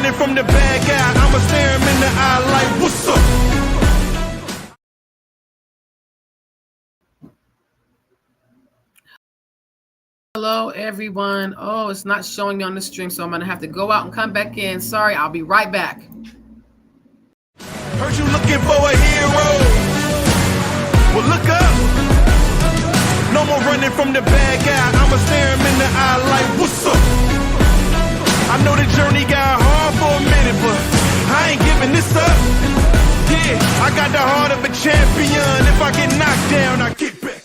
running from the bad guy, I'ma stare him in the eye like, what's up? Hello, everyone. Oh, it's not showing me on the stream, so I'm going to have to go out and come back in. Sorry, I'll be right back. Heard you looking for a hero. Well, look up. No more running from the bad guy, I'ma stare him in the eye like, what's up? I know the journey got hard for a minute, but I ain't giving this up. Yeah, I got the heart of a champion. If I get knocked down, I get back.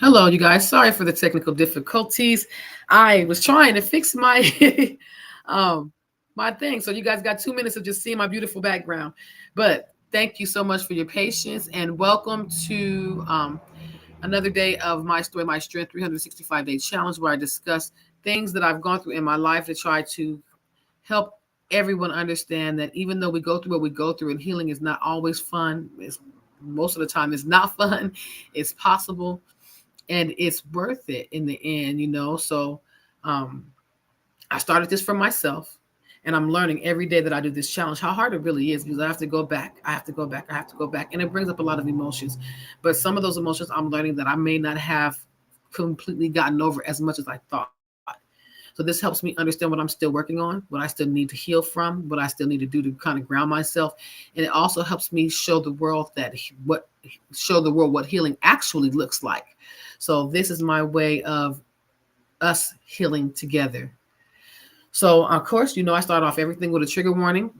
Hello, you guys. Sorry for the technical difficulties. I was trying to fix my my thing. So you guys got 2 minutes of just seeing my beautiful background. But thank you so much for your patience and welcome to another day of My Story, My Strength 365-day challenge, where I discuss things that I've gone through in my life to try to help everyone understand that even though we go through what we go through, and healing is not always fun, most of the time it's not fun, it's possible, and it's worth it in the end, So I started this for myself, and I'm learning every day that I do this challenge how hard it really is, because I have to go back. And it brings up a lot of emotions. But some of those emotions I'm learning that I may not have completely gotten over as much as I thought. So this helps me understand what I'm still working on, what I still need to heal from, what I still need to do to kind of ground myself. And it also helps me show the world what healing actually looks like. So this is my way of us healing together. So, of course, I start off everything with a trigger warning.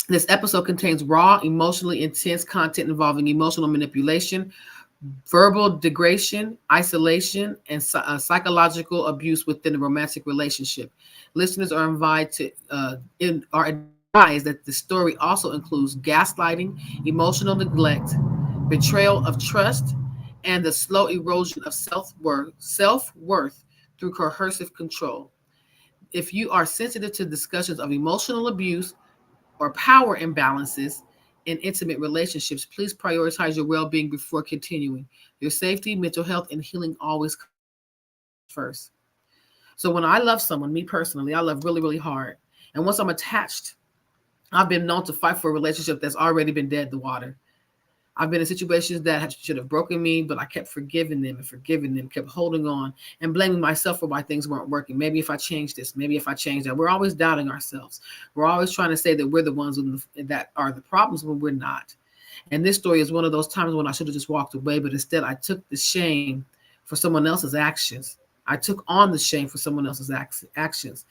This episode contains raw, emotionally intense content involving emotional manipulation, verbal degradation, isolation, and psychological abuse within a romantic relationship. Listeners are advised that the story also includes gaslighting, emotional neglect, betrayal of trust, and the slow erosion of self-worth through coercive control. If you are sensitive to discussions of emotional abuse or power imbalances in intimate relationships, please prioritize your well-being before continuing. Your safety, mental health, and healing always first. So when I love someone, me personally, I love really, really hard. And once I'm attached, I've been known to fight for a relationship that's already been dead in the water. I've been in situations that should have broken me, but I kept forgiving them, kept holding on and blaming myself for why things weren't working. Maybe if I change this, maybe if I change that. We're always doubting ourselves. We're always trying to say that we're the ones that are the problems when we're not. And this story is one of those times when I should have just walked away, but instead I took the shame for someone else's actions. I took on the shame for someone else's actions.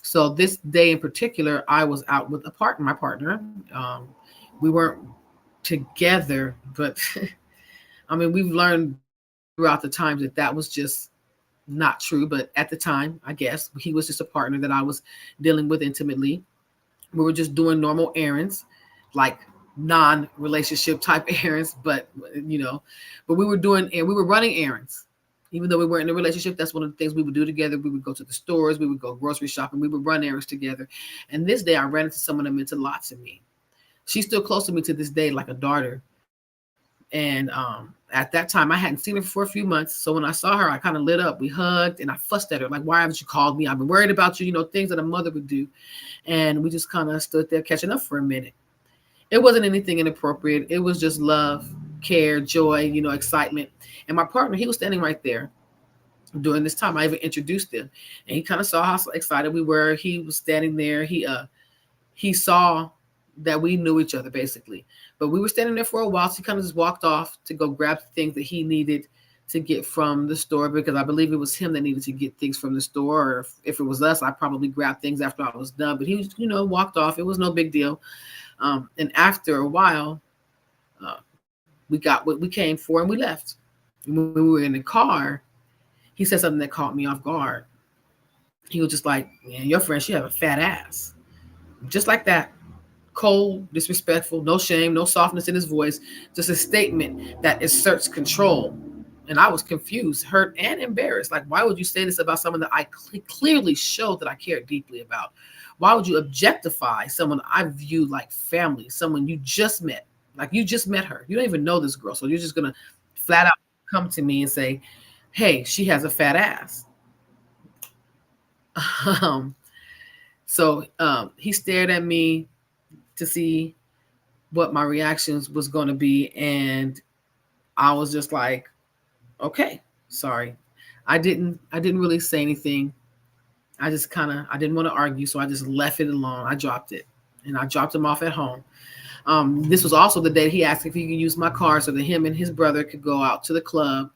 So this day in particular, I was out with my partner. We weren't together, but I mean, we've learned throughout the times that was just not true. But at the time, I guess he was just a partner that I was dealing with intimately. We were just doing normal errands, like non-relationship type errands, but we were running errands. Even though we weren't in a relationship, that's one of the things we would do together. We would go to the stores, we would go grocery shopping, we would run errands together. And this day I ran into someone that meant a lot to me. She's still close to me to this day, like a daughter. And At that time, I hadn't seen her for a few months. So when I saw her, I kind of lit up. We hugged and I fussed at her. Like, why haven't you called me? I've been worried about you, things that a mother would do. And we just kind of stood there catching up for a minute. It wasn't anything inappropriate. It was just love, care, joy, excitement. And my partner, he was standing right there during this time. I even introduced him, and he kind of saw how excited we were. He was standing there. He saw that we knew each other basically, but we were standing there for a while. So he kind of just walked off to go grab the things that he needed to get from the store, because I believe it was him that needed to get things from the store. Or if it was us, I probably grabbed things after I was done, but he was, walked off. It was no big deal. And after a while, we got what we came for and we left. When we were in the car, he said something that caught me off guard. He was just like, man, your friend, she have a fat ass. Just like that. Cold, disrespectful, no shame, no softness in his voice. Just a statement that asserts control. And I was confused, hurt, and embarrassed. Like, why would you say this about someone that I clearly showed that I cared deeply about? Why would you objectify someone I view like family, someone you just met? Like, you just met her. You don't even know this girl. So you're just going to flat out come to me and say, hey, she has a fat ass. So he stared at me to see what my reactions was going to be. And I was just like, okay, sorry. I didn't really say anything. I didn't want to argue. So I just left it alone. I dropped it, and I dropped him off at home. This was also the day he asked if he could use my car so that him and his brother could go out to the club.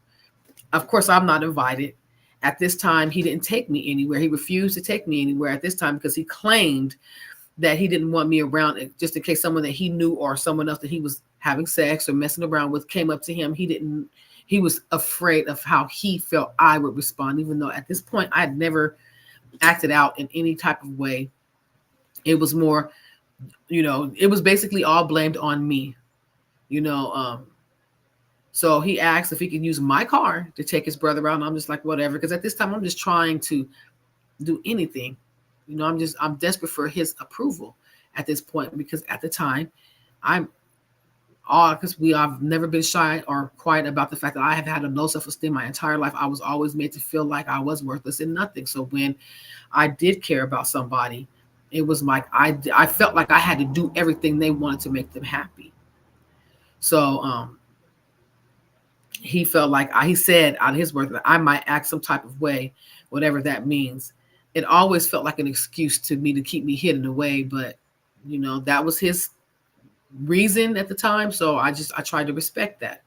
Of course, I'm not invited. At this time, he didn't take me anywhere. He refused to take me anywhere at this time because he claimed that he didn't want me around, just in case someone that he knew or someone else that he was having sex or messing around with came up to him. He was afraid of how he felt I would respond, even though at this point I had never acted out in any type of way. It was more, it was basically all blamed on me, So he asked if he could use my car to take his brother out. And I'm just like, whatever. Because at this time, I'm just trying to do anything. I'm desperate for his approval at this point, because at the time I've never been shy or quiet about the fact that I have had a low self-esteem my entire life. I was always made to feel like I was worthless and nothing. So when I did care about somebody, it was like, I felt like I had to do everything they wanted to make them happy. So, he felt like he said out of his words that I might act some type of way, whatever that means. It always felt like an excuse to me to keep me hidden away. But, that was his reason at the time. So I tried to respect that.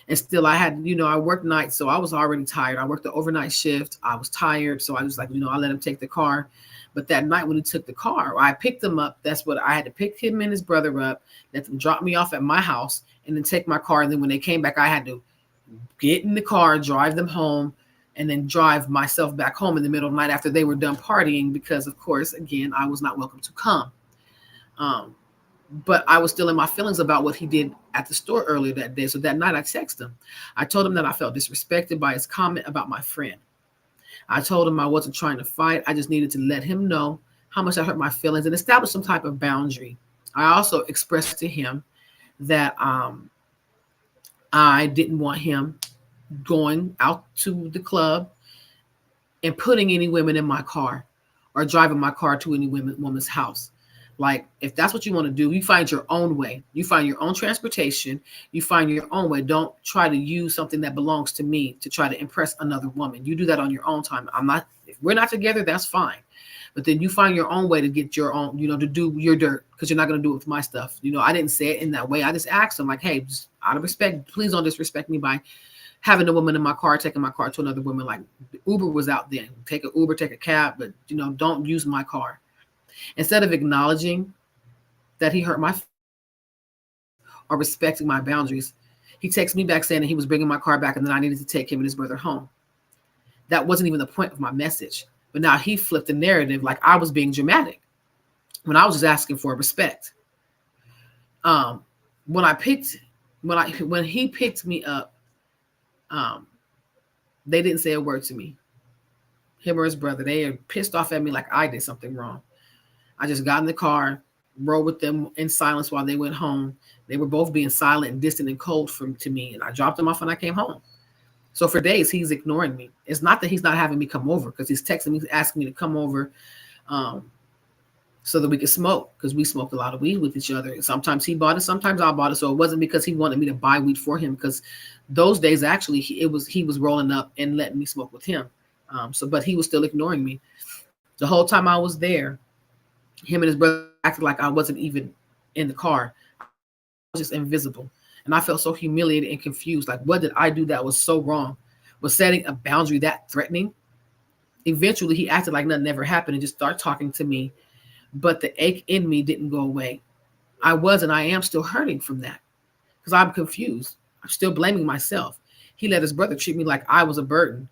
And still I had, I worked nights. So I was already tired. I worked the overnight shift. I was tired. So I was like, I let him take the car. But that night when he took the car, I picked him up. That's what I had to pick him and his brother up, let them drop me off at my house, and then take my car. And then when they came back, I had to get in the car, drive them home, and then drive myself back home in the middle of the night after they were done partying, because, of course, again, I was not welcome to come. But I was still in my feelings about what he did at the store earlier that day. So that night I texted him. I told him that I felt disrespected by his comment about my friend. I told him I wasn't trying to fight. I just needed to let him know how much I hurt my feelings and establish some type of boundary. I also expressed to him that I didn't want him going out to the club and putting any women in my car or driving my car to any woman's house. Like, if that's what you want to do, you find your own way. You find your own transportation. You find your own way. Don't try to use something that belongs to me to try to impress another woman. You do that on your own time. If we're not together, that's fine. But then you find your own way to get your own, to do your dirt, because you're not going to do it with my stuff. I didn't say it in that way. I just asked him, like, hey, just out of respect, please don't disrespect me by having a woman in my car, taking my car to another woman. Like, Uber was out then. Take an Uber, take a cab, but, don't use my car. Instead of acknowledging that he hurt my or respecting my boundaries, he texted me back saying that he was bringing my car back and then I needed to take him and his brother home. That wasn't even the point of my message. But now he flipped the narrative like I was being dramatic when I was just asking for respect. When he picked me up, they didn't say a word to me. Him or his brother, they are pissed off at me like I did something wrong. I just got in the car, rode with them in silence while they went home. They were both being silent and distant and cold to me. And I dropped them off when I came home. So for days, he's ignoring me. It's not that he's not having me come over, because he's texting me, asking me to come over so that we could smoke, because we smoked a lot of weed with each other. Sometimes he bought it, sometimes I bought it. So it wasn't because he wanted me to buy weed for him, because those days actually he was rolling up and letting me smoke with him. But he was still ignoring me. The whole time I was there, him and his brother acted like I wasn't even in the car. I was just invisible. And I felt so humiliated and confused. Like, what did I do that was so wrong? Was setting a boundary that threatening? Eventually, he acted like nothing ever happened and just started talking to me. But the ache in me didn't go away. I was and I am still hurting from that, because I'm confused. I'm still blaming myself. He let his brother treat me like I was a burden,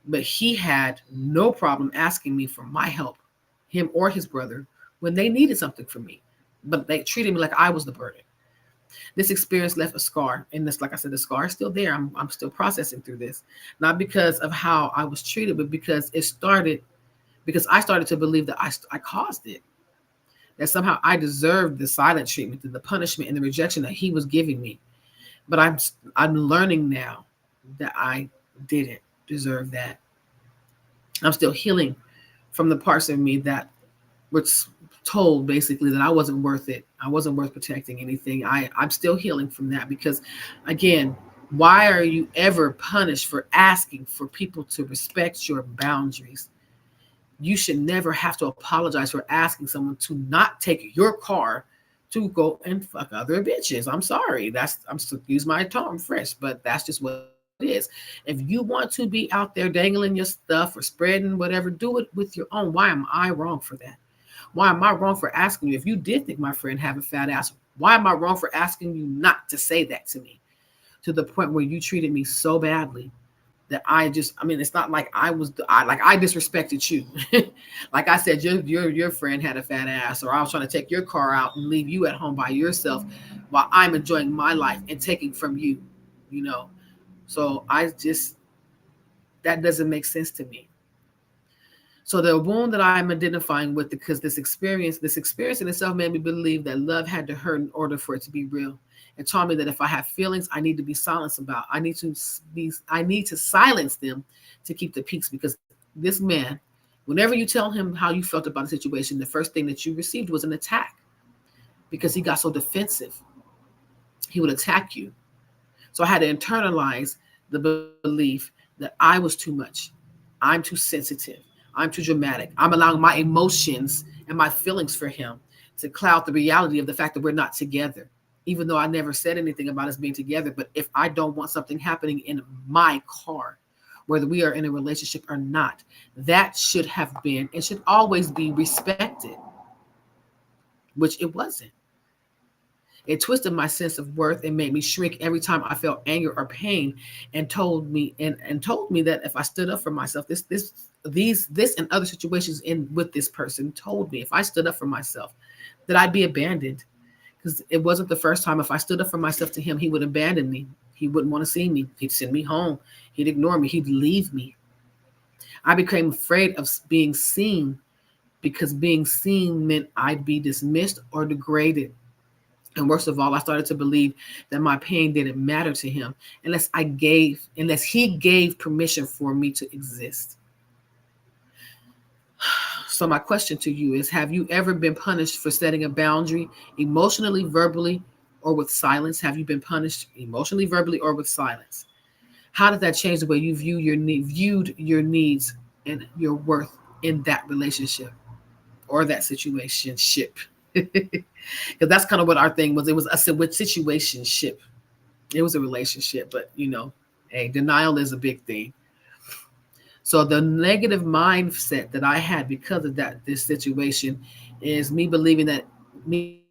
but he had no problem asking me for my help, him or his brother, when they needed something from me. But they treated me like I was the burden. This experience left a scar. And this, like I said, the scar is still there. I'm still processing through this. Not because of how I was treated, but because I started to believe that I caused it. That somehow I deserved the silent treatment, the punishment, and the rejection that he was giving me. But I'm learning now that I didn't deserve that. I'm still healing from the parts of me that was told basically that I wasn't worth it. I wasn't worth protecting anything. I'm still healing from that, because again, why are you ever punished for asking for people to respect your boundaries? You should never have to apologize for asking someone to not take your car to go and fuck other bitches. I'm sorry. I'm still use my tone fresh, but that's just what it is. If you want to be out there dangling your stuff or spreading whatever, do it with your own. Why am I wrong for that? Why am I wrong for asking you? If you did think my friend have a fat ass, why am I wrong for asking you not to say that to me? To the point where you treated me so badly that it's not like I disrespected you. Like I said, your friend had a fat ass, or I was trying to take your car out and leave you at home by yourself while I'm enjoying my life and taking from you, So that doesn't make sense to me. So the wound that I'm identifying with, because this experience in itself made me believe that love had to hurt in order for it to be real. It taught me that if I have feelings, I need to be silenced about. I need to silence them to keep the peace, because this man, whenever you tell him how you felt about the situation, the first thing that you received was an attack, because he got so defensive. He would attack you. So I had to internalize the belief that I was too much. I'm too sensitive. I'm too dramatic. I'm allowing my emotions and my feelings for him to cloud the reality of the fact that we're not together, even though I never said anything about us being together. But if I don't want something happening in my car, whether we are in a relationship or not, that should have been and should always be respected, which it wasn't. It twisted my sense of worth and made me shrink every time I felt anger or pain, and told me that if I stood up for myself, this and other situations with this person told me if I stood up for myself that I'd be abandoned, because it wasn't the first time. If I stood up for myself to him, he would abandon me. He wouldn't want to see me. He'd send me home. He'd ignore me. He'd leave me. I became afraid of being seen, because being seen meant I'd be dismissed or degraded. And worst of all, I started to believe that my pain didn't matter to him unless he gave permission for me to exist. So my question to you is, have you ever been punished for setting a boundary, emotionally, verbally, or with silence? Have you been punished emotionally, verbally, or with silence? How did that change the way you viewed your needs and your worth in that relationship or that situationship? Because that's kind of what our thing was. It was a situationship. It was a relationship, but denial is a big thing. So the negative mindset that I had because of this situation is me believing that me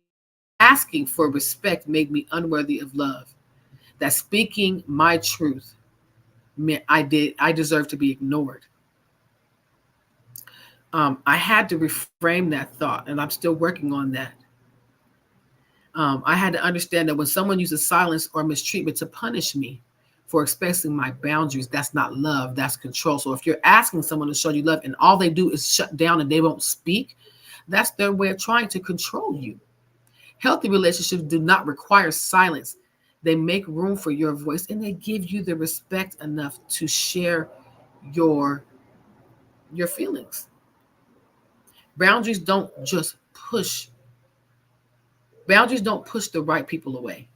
asking for respect made me unworthy of love. That speaking my truth meant I deserved to be ignored. I had to reframe that thought, and I'm still working on that. I had to understand that when someone uses silence or mistreatment to punish me for expressing my boundaries, that's not love, that's control. So if you're asking someone to show you love and all they do is shut down and they won't speak, that's their way of trying to control you. Healthy relationships do not require silence. They make room for your voice and they give you the respect enough to share your feelings. Boundaries don't just push. Boundaries don't push the right people away.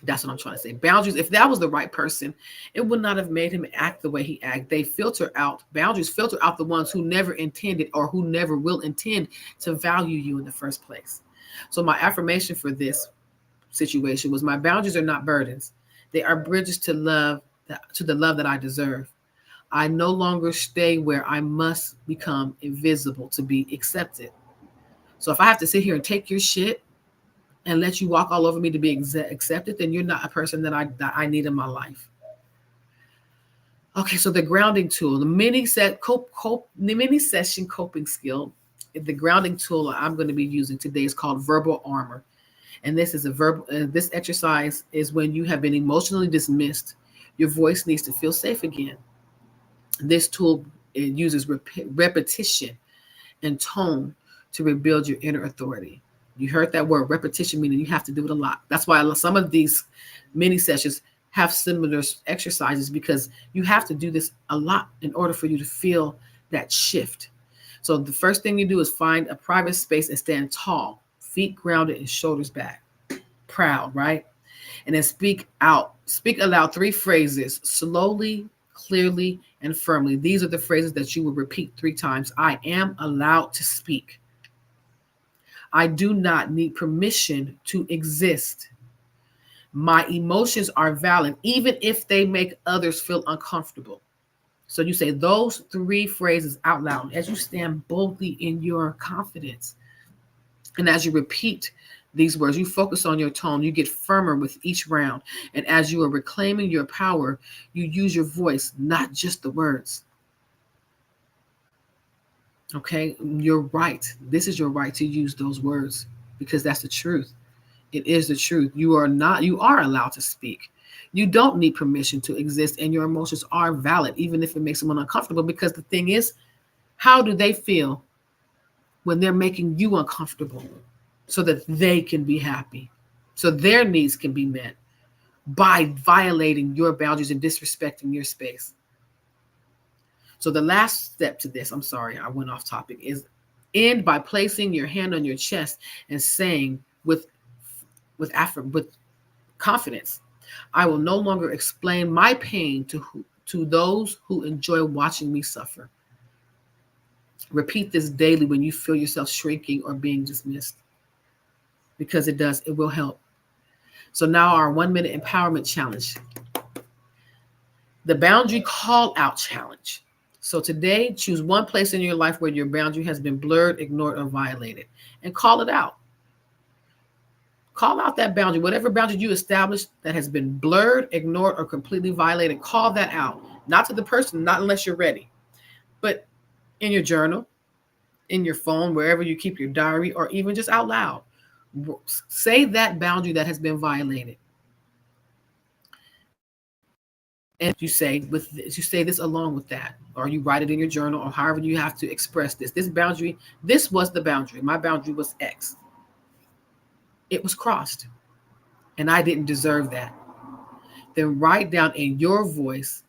That's what I'm trying to say. Boundaries, if that was the right person, it would not have made him act the way he acted. They filter out, boundaries filter out the ones who never intended or who never will intend to value you in the first place. So my affirmation for this situation was, my boundaries are not burdens. They are bridges to love, to the love that I deserve. I no longer stay where I must become invisible to be accepted. So if I have to sit here and take your shit and let you walk all over me to be accepted, then you're not a person that I need in my life. Okay, so the grounding tool, the mini session coping skill, the grounding tool I'm going to be using today is called verbal armor. And this is this exercise is when you have been emotionally dismissed. Your voice needs to feel safe again. This tool, it uses repetition and tone to rebuild your inner authority. You heard that word, repetition, meaning you have to do it a lot. That's why some of these mini sessions have similar exercises, because you have to do this a lot in order for you to feel that shift. So the first thing you do is find a private space and stand tall, feet grounded and shoulders back. Proud, right? And then speak out. Speak aloud 3 phrases, slowly, clearly, and firmly. These are the phrases that you will repeat 3 times. I am allowed to speak. I do not need permission to exist. My emotions are valid, even if they make others feel uncomfortable. So you say those 3 phrases out loud as you stand boldly in your confidence. And as you repeat these words, you focus on your tone. You get firmer with each round. And as you are reclaiming your power, you use your voice, not just the words. Okay, you're right. This is your right to use those words, because that's the truth. It is the truth. You are allowed to speak. You don't need permission to exist, and your emotions are valid, even if it makes someone uncomfortable. Because the thing is, how do they feel when they're making you uncomfortable so that they can be happy, so their needs can be met by violating your boundaries and disrespecting your space? So the last step to this, I'm sorry, I went off topic, is end by placing your hand on your chest and saying with confidence, I will no longer explain my pain to those who enjoy watching me suffer. Repeat this daily when you feel yourself shrinking or being dismissed, because it will help. So now our 1-minute empowerment challenge, the boundary call out challenge. So today, choose one place in your life where your boundary has been blurred, ignored, or violated, and call it out. Call out that boundary, whatever boundary you established that has been blurred, ignored, or completely violated. Call that out, not to the person, not unless you're ready, but in your journal, in your phone, wherever you keep your diary, or even just out loud. Say that boundary that has been violated. And you say this along with that, or you write it in your journal, or however you have to express this. This boundary, this was the boundary. My boundary was X. It was crossed, and I didn't deserve that. Then write down in your voice,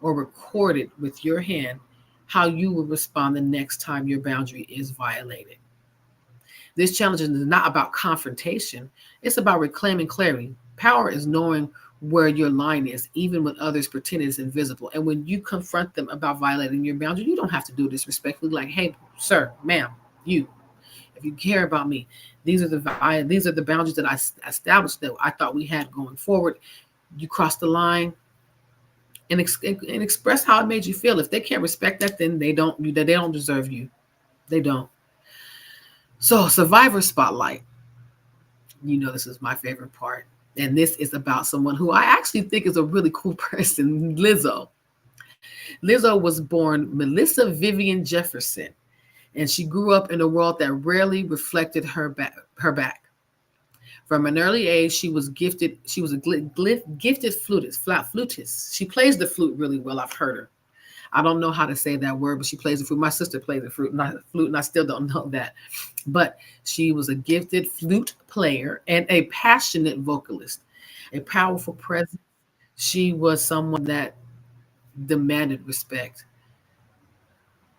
or record it with your hand, how you will respond the next time your boundary is violated. This challenge is not about confrontation. It's about reclaiming clarity. Power is knowing where your line is, even when others pretend it's invisible. And when you confront them about violating your boundary, you don't have to do this respectfully, like, hey, sir, ma'am, if you care about me, these are the boundaries that I established that I thought we had going forward. You crossed the line, and express how it made you feel. If they can't respect that, then they don't deserve you. They don't. So, Survivor Spotlight. This is my favorite part. And this is about someone who I actually think is a really cool person, Lizzo. Lizzo was born Melissa Vivian Jefferson, and she grew up in a world that rarely reflected her back. From an early age, she was gifted. She was a gifted flutist. She plays the flute really well. I've heard her. I don't know how to say that word, but she plays the flute. My sister plays the flute, and I still don't know that. But she was a gifted flute player and a passionate vocalist, a powerful presence. She was someone that demanded respect.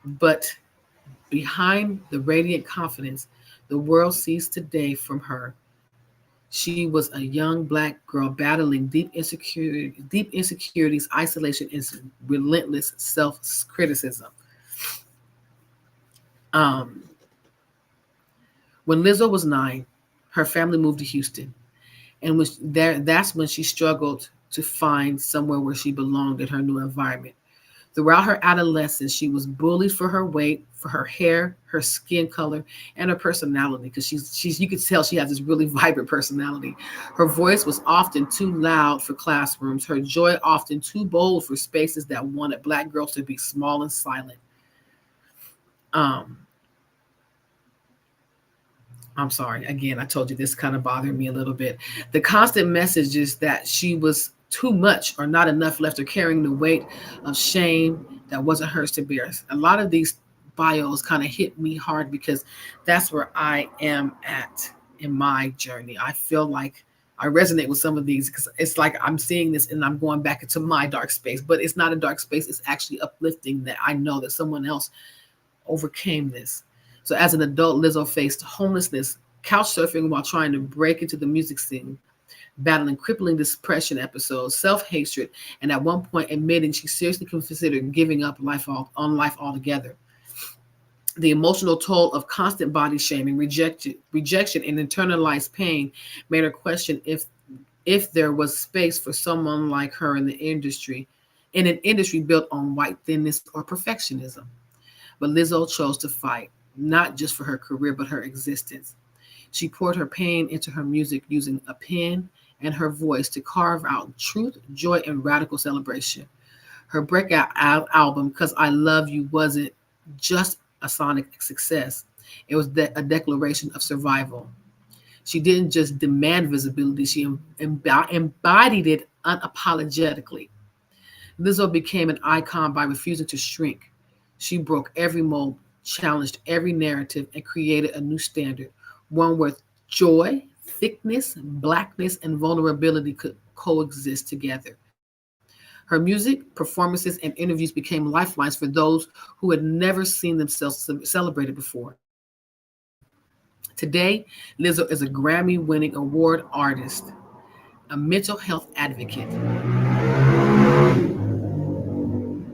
But behind the radiant confidence the world sees today from her, she was a young black girl battling deep insecurities, isolation, and relentless self-criticism. Um, when Lizzo was 9, her family moved to Houston, and was there. That's when she struggled to find somewhere where she belonged in her new environment. Throughout her adolescence, she was bullied for her weight, for her hair, her skin color, and her personality. Because she's you could tell she has this really vibrant personality. Her voice was often too loud for classrooms. Her joy often too bold for spaces that wanted Black girls to be small and silent. Um, I'm sorry. Again, I told you this kind of bothered me a little bit. The constant messages that she was too much or not enough left her carrying the weight of shame that wasn't hers to bear. A lot of these bios kind of hit me hard because that's where I am at in my journey. I feel like I resonate with some of these because it's like I'm seeing this and I'm going back into my dark space, but it's not a dark space. It's actually uplifting that I know that someone else overcame this. So as an adult, Lizzo faced homelessness, couch surfing while trying to break into the music scene, battling crippling depression episodes, self-hatred, and at one point admitting she seriously considered giving up on life altogether. The emotional toll of constant body shaming, rejection, and internalized pain made her question if there was space for someone like her in an industry built on white thinness or perfectionism. But Lizzo chose to fight, not just for her career, but her existence. She poured her pain into her music using a pen and her voice to carve out truth, joy, and radical celebration. Her breakout album, "Cause I Love You," wasn't just a sonic success. It was a declaration of survival. She didn't just demand visibility, she embodied it unapologetically. Lizzo became an icon by refusing to shrink. She broke every mold, challenged every narrative, and created a new standard, one where joy, thickness, blackness, and vulnerability could coexist together. Her music, performances, and interviews became lifelines for those who had never seen themselves celebrated before. Today, Lizzo is a Grammy-winning award artist, a mental health advocate,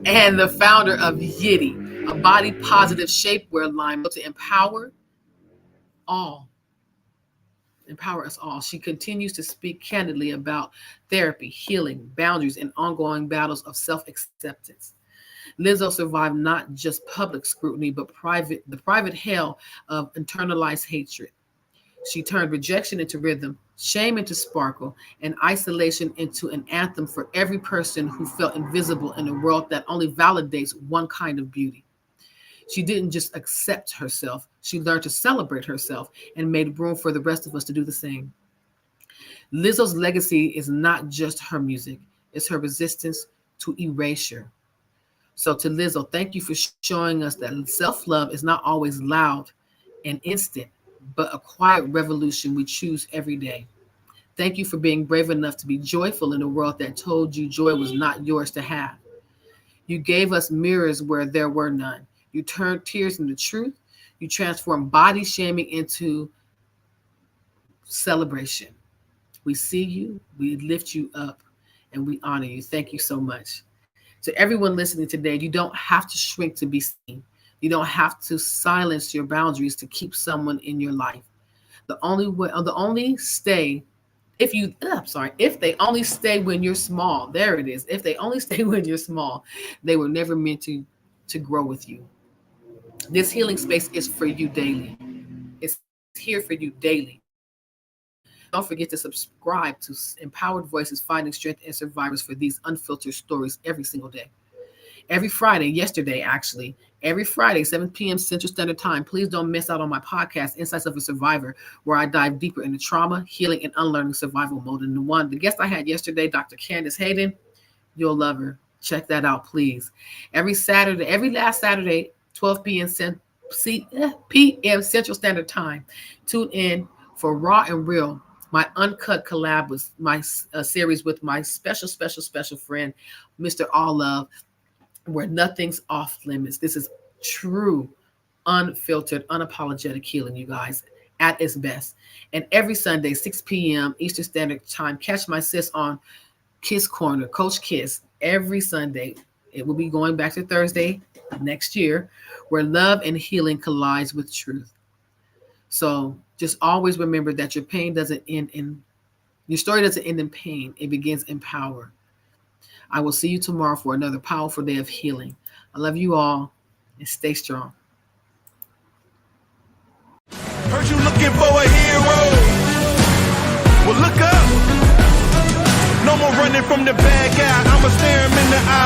and the founder of Yitty, a body positive shapewear line built to all empower us all. She continues to speak candidly about therapy, healing, boundaries, and ongoing battles of self-acceptance. Lizzo survived not just public scrutiny, but the private hell of internalized hatred. She turned rejection into rhythm, shame into sparkle, and isolation into an anthem for every person who felt invisible in a world that only validates one kind of beauty. She didn't just accept herself, she learned to celebrate herself and made room for the rest of us to do the same. Lizzo's legacy is not just her music, it's her resistance to erasure. So to Lizzo, thank you for showing us that self-love is not always loud and instant, but a quiet revolution we choose every day. Thank you for being brave enough to be joyful in a world that told you joy was not yours to have. You gave us mirrors where there were none. You turned tears into truth. You transformed body shaming into celebration. We see you, we lift you up, and we honor you. Thank you so much. To everyone listening today, you don't have to shrink to be seen. You don't have to silence your boundaries to keep someone in your life. The only stay if they only stay when you're small. There it is. If they only stay when you're small, they were never meant to grow with you. This healing space is for you daily. It's here for you daily. Don't forget to subscribe to Empowered Voices Finding Strength and Survivors for these unfiltered stories every single day. Every Friday, 7 p.m. Central Standard Time. Please don't miss out on my podcast, Insights of a Survivor, where I dive deeper into trauma, healing, and unlearning survival mode. And the guest I had yesterday, Dr. Candace Hayden, you'll love her. Check that out, please. Every Saturday, every last Saturday, 12 p.m. PM Central Standard Time. Tune in for Raw and Real, my uncut collab with my series with my special friend, Mr. All Love, where nothing's off limits. This is true, unfiltered, unapologetic healing, you guys, at its best. And every Sunday, 6 p.m. Eastern Standard Time, catch my sis on Kiss Corner, Coach Kiss, every Sunday. It will be going back to Thursday next year, where love and healing collides with truth. So just always remember that your pain doesn't end in, your story doesn't end in pain. It begins in power. I will see you tomorrow for another powerful day of healing. I love you all and stay strong. Heard you looking for a hero. Well, look up. No more running from the bad guy. I'ma stare him in the eye.